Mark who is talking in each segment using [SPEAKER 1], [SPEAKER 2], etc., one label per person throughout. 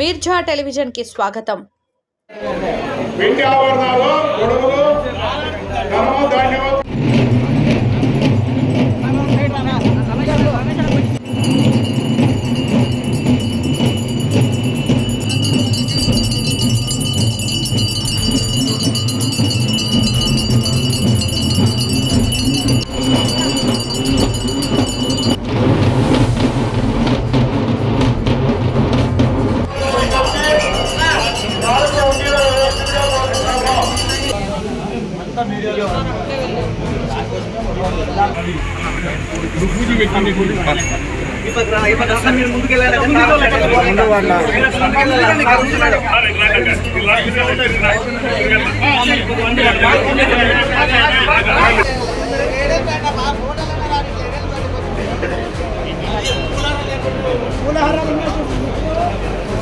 [SPEAKER 1] Mirza television కి స్వాగతం.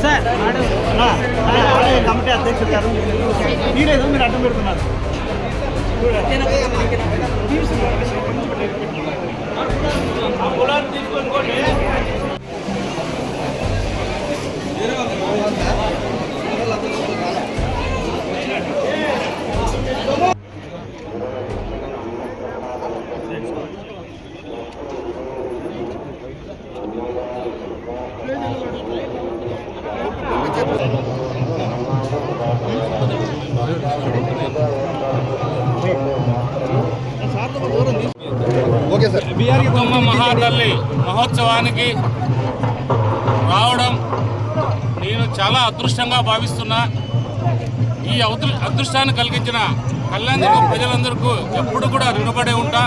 [SPEAKER 2] Sir committee అధ్యక్షుడు గారు మీరేదో మీరు అడ్డం పెడుతున్నారు.
[SPEAKER 3] మహాతల్లి మహోత్సవానికి రావడం నేను చాలా అదృష్టంగా భావిస్తున్నా. ఈ అదృష్టాన్ని కలిగించిన కళ్యాణదుర్గం ప్రజలందరికీ ఎప్పుడు కూడా రుణపడి ఉంటా.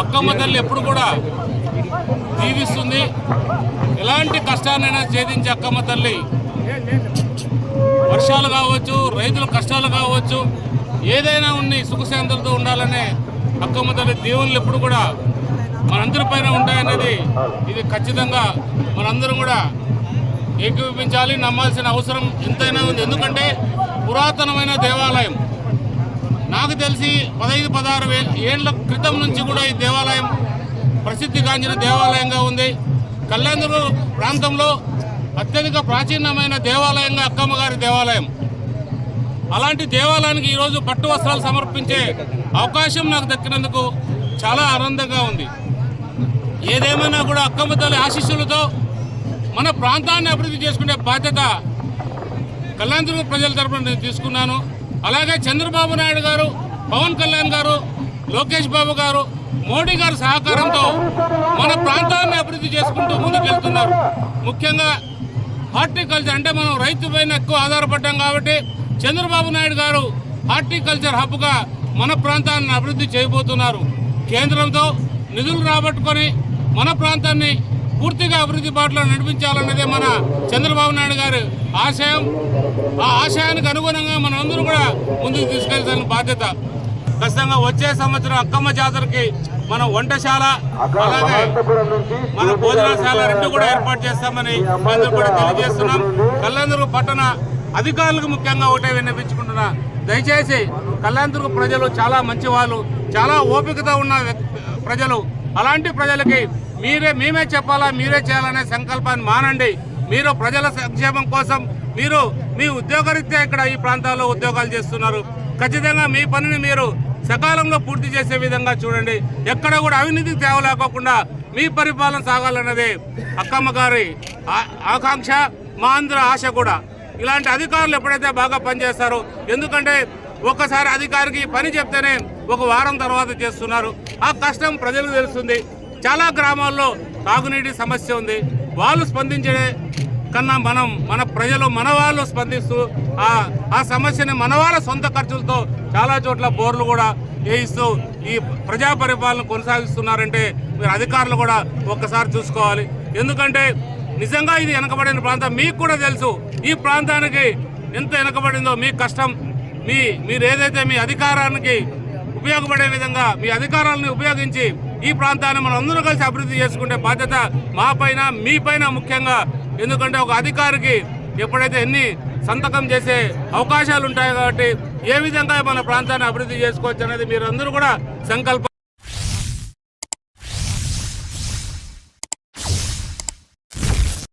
[SPEAKER 3] అక్కమ్మ తల్లి ఎప్పుడు కూడా దీవిస్తుంది. ఎలాంటి కష్టాన్నైనా ఛేదించే అక్కమ్మ తల్లి వర్షాలు కావచ్చు, రైతుల కష్టాలు కావచ్చు, ఏదైనా ఉండి సుఖశాంతులతో ఉండాలనే అక్కమ్మ తల్లి దేవుళ్ళు ఎప్పుడు కూడా మనందరిపైన ఉంటాయనేది ఇది ఖచ్చితంగా మనందరం కూడా ఏకీభవించాలి, నమ్మాల్సిన అవసరం ఎంతైనా ఉంది. ఎందుకంటే పురాతనమైన దేవాలయం, నాకు తెలిసి 15-16 ఏళ్ల క్రితం నుంచి కూడా ఈ దేవాలయం ప్రసిద్ధిగాంచిన దేవాలయంగా ఉంది. కళ్యాణదుర్గం ప్రాంతంలో అత్యధిక ప్రాచీనమైన దేవాలయంగా అక్కమ్మ గారి దేవాలయం. అలాంటి దేవాలయానికి ఈరోజు పట్టు వస్త్రాలు సమర్పించే అవకాశం నాకు దక్కినందుకు చాలా ఆనందంగా ఉంది. ఏదేమైనా కూడా అక్కమ్మ తల్లి ఆశీస్సులతో మన ప్రాంతాన్ని అభివృద్ధి చేసుకునే బాధ్యత కళ్యాణదుర్గం ప్రజల తరపున నేను తీసుకున్నాను. అలాగే చంద్రబాబు నాయుడు గారు, పవన్ కళ్యాణ్ గారు, లోకేష్ బాబు గారు, మోడీ గారి సహకారంతో మన ప్రాంతాన్ని అభివృద్ధి చేసుకుంటూ ముందుకెళ్తున్నారు. ముఖ్యంగా హార్టికల్చర్ అంటే మనం రైతు పైన ఎక్కువ ఆధారపడ్డాం కాబట్టి చంద్రబాబు నాయుడు గారు హార్టికల్చర్ హబ్గా మన ప్రాంతాన్ని అభివృద్ధి చేయబోతున్నారు. కేంద్రంతో నిధులు రాబట్టుకొని మన ప్రాంతాన్ని పూర్తిగా అభివృద్ధి బాటలో నడిపించాలన్నదే మన చంద్రబాబు నాయుడు గారి ఆశయం. ఆ ఆశయానికి అనుగుణంగా మనందరూ కూడా ముందుకు తీసుకెళ్తాన బాధ్యత. ఖచ్చితంగా వచ్చే సంవత్సరం అక్కమ్మ జాతరకి మనం వంటశాల అలాగే మన భోజనశాల రెండు కూడా ఏర్పాటు చేస్తామని అందరూ కూడా తెలియజేస్తున్నాం. కళ్యాణదుర్గం పట్టణ అధికారులకు ముఖ్యంగా ఒకటే విన్నపించుకుంటున్నా, దయచేసి కళ్యాణదుర్గం ప్రజలు చాలా మంచి వాళ్ళు, చాలా ఓపికతో ఉన్న ప్రజలు. అలాంటి ప్రజలకి మేమే చెప్పాలా, మీరే చేయాలనే సంకల్పాన్ని మానండి. మీరు ప్రజల సంక్షేమం కోసం మీరు మీ ఉద్యోగరీత్యా ఇక్కడ ఈ ప్రాంతాల్లో ఉద్యోగాలు చేస్తున్నారు. ఖచ్చితంగా మీ పనిని మీరు సకాలంలో పూర్తి చేసే విధంగా చూడండి. ఎక్కడ కూడా అవినీతికి తేవలేకోకుండా మీ పరిపాలన సాగాలన్నదే అక్కమ్మ గారి ఆకాంక్ష, మా అందరి ఆశ కూడా. ఇలాంటి అధికారులు ఎప్పుడైతే బాగా పనిచేస్తారో, ఎందుకంటే ఒక్కసారి అధికారికి పని చెప్తేనే ఒక వారం తర్వాత చేస్తున్నారు. ఆ కష్టం ప్రజలకు తెలుస్తుంది. చాలా గ్రామాల్లో తాగునీటి సమస్య ఉంది. వాళ్ళు స్పందించే కన్నా మన ప్రజలు మన వాళ్ళు స్పందిస్తూ ఆ సమస్యని మన వాళ్ళ సొంత ఖర్చులతో చాలా చోట్ల బోర్లు కూడా వేయిస్తూ ఈ ప్రజా పరిపాలన కొనసాగిస్తున్నారంటే మీరు అధికారులు కూడా ఒక్కసారి చూసుకోవాలి. ఎందుకంటే నిజంగా ఇది వెనకబడిన ప్రాంతం. మీకు కూడా తెలుసు ఈ ప్రాంతానికి ఎంత వెనకబడిందో. మీ కష్టం మీరు ఏదైతే మీ అధికారానికి ఉపయోగపడే విధంగా మీ అధికారాలను ఉపయోగించి ఈ ప్రాంతాన్ని మనం అందరూ కలిసి అభివృద్ధి చేసుకునే బాధ్యత మా పైన, మీ పైన ముఖ్యంగా. ఎందుకంటే ఒక అధికారికి ఎప్పుడైతే ఎన్ని సంతకం చేసే అవకాశాలు ఉంటాయి కాబట్టి ఏ విధంగా మన ప్రాంతాన్ని అభివృద్ధి చేసుకోవచ్చు అనేది మీరు అందరూ కూడా సంకల్పం